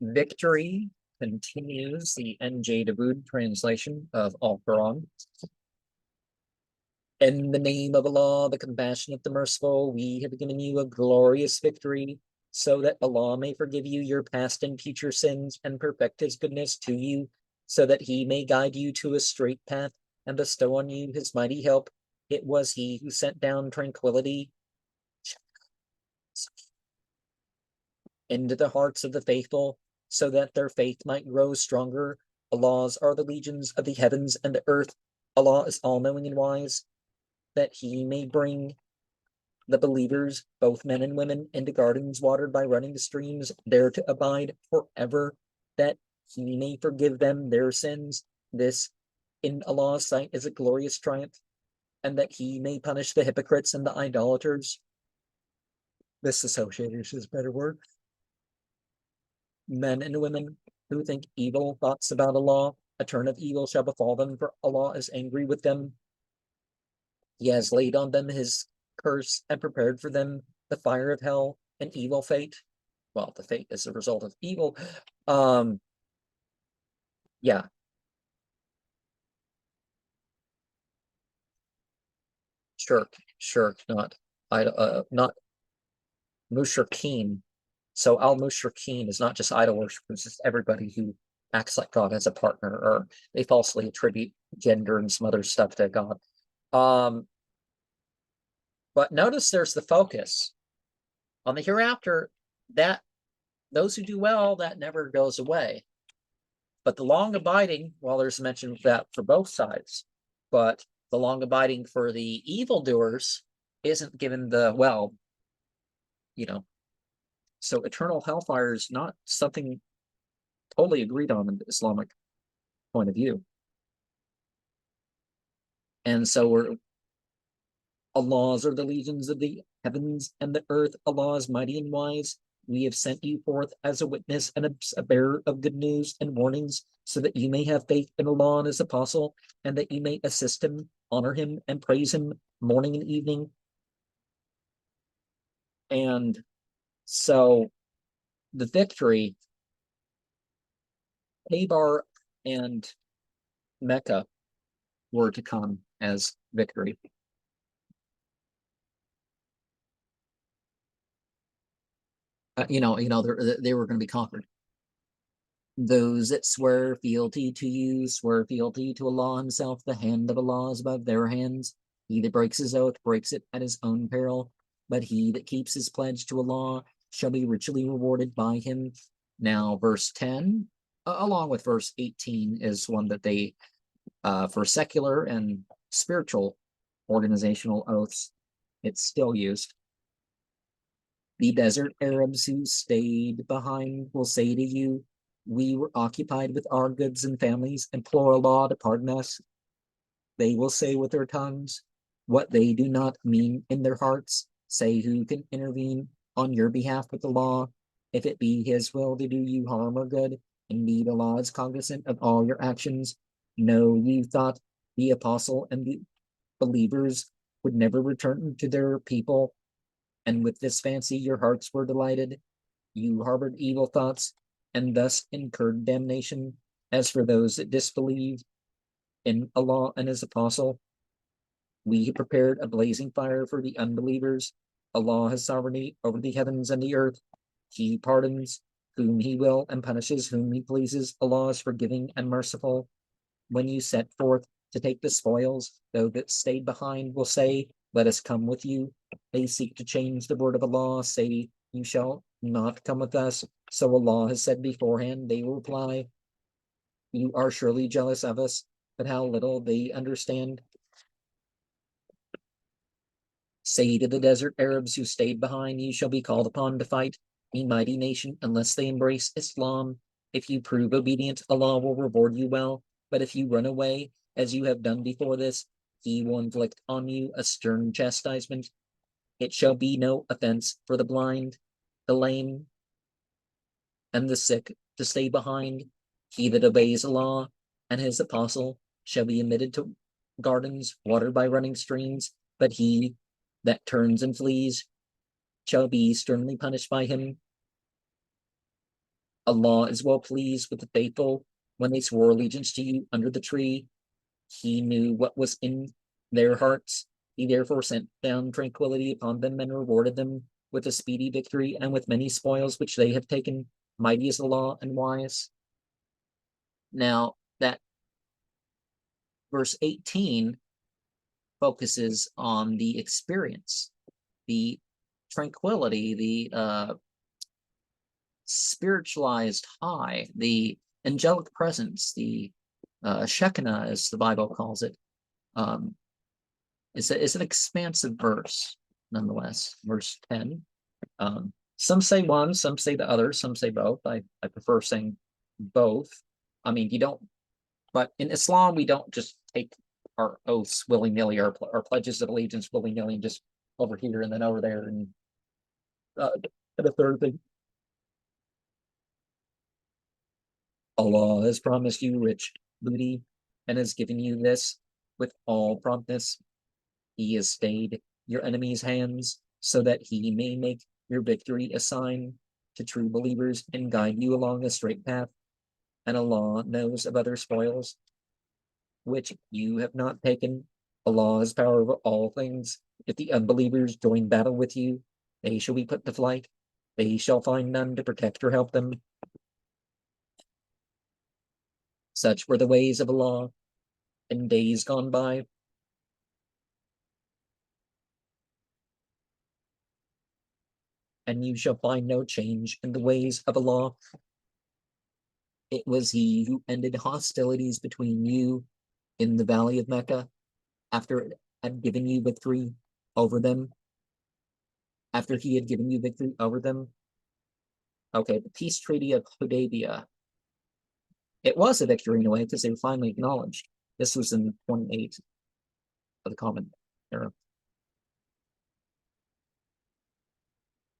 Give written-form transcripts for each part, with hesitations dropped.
Victory continues the N.J. Dawood translation of Al-Quran. In the name of Allah, the compassionate, the merciful, we have given you a glorious victory, so that Allah may forgive you your past and future sins and perfect his goodness to you, so that he may guide you to a straight path and bestow on you his mighty help. It was he who sent down tranquility into the hearts of the faithful, so that their faith might grow stronger. Allah's are the legions of the heavens and the earth. Allah is all-knowing and wise, that he may bring the believers, both men and women, into gardens watered by running streams, there to abide forever, that he may forgive them their sins. This, in Allah's sight, is a glorious triumph, and that he may punish the hypocrites and the idolaters. This associators is a better word. Men and women who think evil thoughts about Allah, a turn of evil shall befall them, for Allah is angry with them. He has laid on them his curse and prepared for them the fire of hell, an evil fate. Well, the fate is a result of evil. Yeah. Shirk, not mushrikeen. So al-mushrikeen is not just idol worshippers, it's everybody who acts like God as a partner, or they falsely attribute gender and some other stuff to God. But notice there's the focus on the hereafter, that those who do well, that never goes away. But the long abiding, well, there's mention of that for both sides, but the long abiding for the evildoers isn't given the, well, so eternal hellfire is not something totally agreed on in the Islamic point of view. And so Allah's are the legions of the heavens and the earth. Allah is mighty and wise. We have sent you forth as a witness and a bearer of good news and warnings, so that you may have faith in Allah and his apostle, and that you may assist him, honor him, and praise him morning and evening. And so the victory, Khaybar and Mecca were to come as victory. They were going to be conquered. Those that swear fealty to you swear fealty to Allah himself. The hand of Allah is above their hands. He that breaks his oath breaks it at his own peril, but he that keeps his pledge to Allah shall be richly rewarded by him. Now, verse 10, along with verse 18, is one that they, for secular and spiritual organizational oaths, it's still used. The desert Arabs who stayed behind will say to you, we were occupied with our goods and families, implore Allah to pardon us. They will say with their tongues what they do not mean in their hearts. Say, who can intervene on your behalf with the law, if it be his will to do you harm or good? Indeed, Allah is cognizant of all your actions. No, you thought the apostle and the believers would never return to their people, and with this fancy your hearts were delighted. You harbored evil thoughts, and thus incurred damnation. As for those that disbelieve in Allah and his apostle, we prepared a blazing fire for the unbelievers. Allah has sovereignty over the heavens and the earth. He pardons whom he will and punishes whom he pleases. Allah is forgiving and merciful. When you set forth to take the spoils, those that stayed behind will say, let us come with you. They seek to change the word of Allah, say, you shall not come with us. So Allah has said beforehand, they will reply, you are surely jealous of us, but how little they understand. Say to the desert Arabs who stayed behind, you shall be called upon to fight a mighty nation unless they embrace Islam. If you prove obedient, Allah will reward you well. But if you run away, as you have done before this, he will inflict on you a stern chastisement. It shall be no offense for the blind, the lame, and the sick to stay behind. He that obeys Allah and his apostle shall be admitted to gardens watered by running streams, but he that turns and flees shall be sternly punished by him. Allah is well pleased with the faithful when they swore allegiance to you under the tree. He knew what was in their hearts. He therefore sent down tranquility upon them and rewarded them with a speedy victory and with many spoils which they have taken. Mighty is Allah and wise. Now, that verse 18 focuses on the experience, the tranquility, the spiritualized high, the angelic presence, the Shekinah, as the Bible calls it. It's an expansive verse, nonetheless. Verse 10. Some say one, some say the other, some say both. I prefer saying both. I mean, you don't, but in Islam, we don't just take our oaths willy-nilly, our pledges of allegiance willy-nilly, and just over here and then over there, and a third thing. Allah has promised you rich booty and has given you this with all promptness. He has stayed your enemies' hands so that he may make your victory a sign to true believers and guide you along a straight path. And Allah knows of other spoils which you have not taken. Allah has power over all things. If the unbelievers join battle with you, they shall be put to flight. They shall find none to protect or help them. Such were the ways of Allah in days gone by. And you shall find no change in the ways of Allah. It was He who ended hostilities between you in the valley of Mecca after it had given you victory over them. After He had given you victory over them. Okay, the peace treaty of Hudaybiyah. It was a victory in a way because they were finally acknowledged. This was in 28 of the Common Era.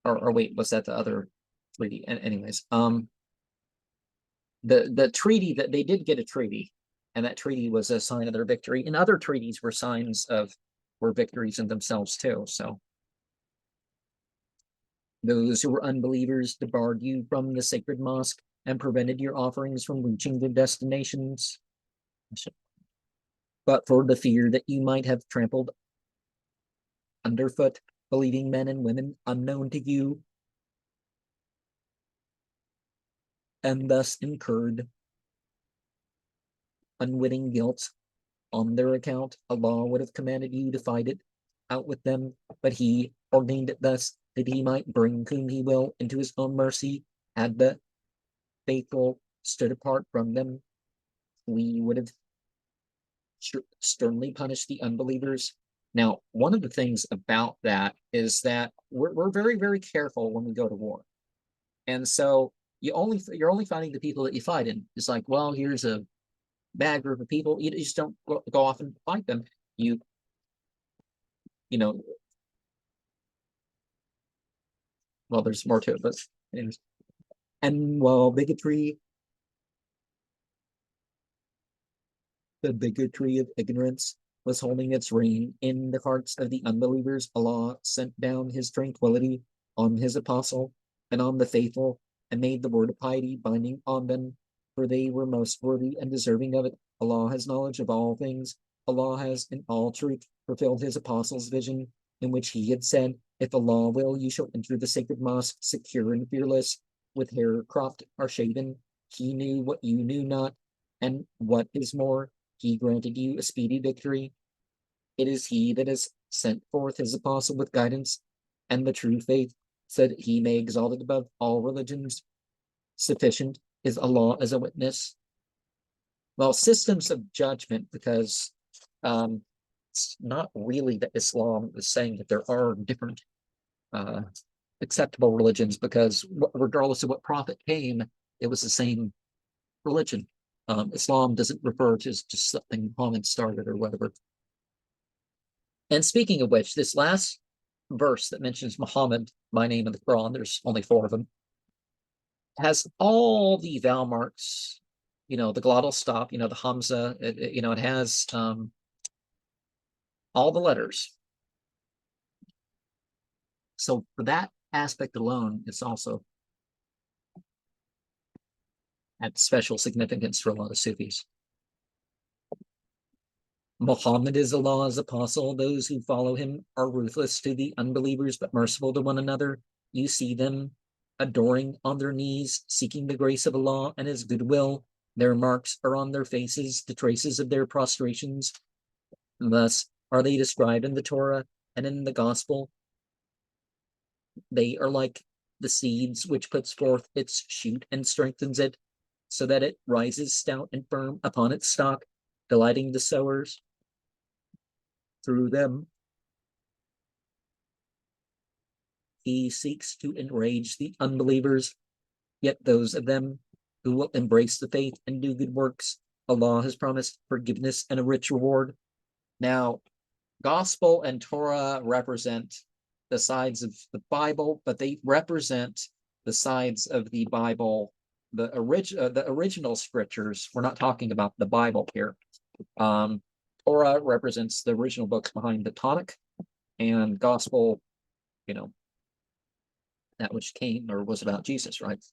Or wait, was that the other treaty? Anyways, the treaty that they did get a treaty, and that treaty was a sign of their victory. And other treaties were signs of were victories in themselves too. So those who were unbelievers debarred you from the sacred mosque and prevented your offerings from reaching their destinations. But for the fear that you might have trampled underfoot believing men and women unknown to you, and thus incurred unwitting guilt on their account, Allah would have commanded you to fight it out with them, but He ordained it thus that He might bring whom He will into His own mercy. Had the faithful stood apart from them, we would have sternly punished the unbelievers. Now, one of the things about that is that we're very, very careful when we go to war. And so you're only fighting the people that you fight in. It's like, well, here's a bad group of people. You just don't go off and fight them. You know, well, there's more to it, but anyways. And while the bigotry of ignorance was holding its reign in the hearts of the unbelievers, Allah sent down His tranquility on His apostle and on the faithful, and made the word of piety binding on them, for they were most worthy and deserving of it. Allah has knowledge of all things. Allah has in all truth fulfilled His apostle's vision, in which he had said, if Allah will, you shall enter the sacred mosque secure and fearless, with hair cropped or shaven. He knew what you knew not, and what is more, He granted you a speedy victory. It is He that has sent forth His apostle with guidance and the true faith, so that He may exalt it above all religions. Sufficient is Allah as a witness. Well, systems of judgment, because it's not really that Islam is saying that there are different acceptable religions, because regardless of what prophet came, it was the same religion. Islam doesn't refer to just something Muhammad started or whatever. And speaking of which, this last verse that mentions Muhammad by name in the Quran, there's only 4 of them, has all the vowel marks, the glottal stop, the Hamza, it has all the letters. So for that aspect alone, it's also had special significance for a lot of Sufis. Muhammad is Allah's apostle. Those who follow him are ruthless to the unbelievers, but merciful to one another. You see them adoring on their knees, seeking the grace of Allah and his goodwill. Their marks are on their faces, the traces of their prostrations. Thus are they described in the Torah and in the Gospel. They are like the seeds which puts forth its shoot and strengthens it, so that it rises stout and firm upon its stalk, delighting the sowers. Through them, he seeks to enrage the unbelievers, yet those of them who will embrace the faith and do good works, Allah has promised forgiveness and a rich reward. Now, Gospel and Torah represent the sides of the Bible, but they represent the sides of the Bible, the original scriptures. We're not talking about the Bible here. Torah represents the original books behind the Tanakh, and Gospel, that which came or was about Jesus, right?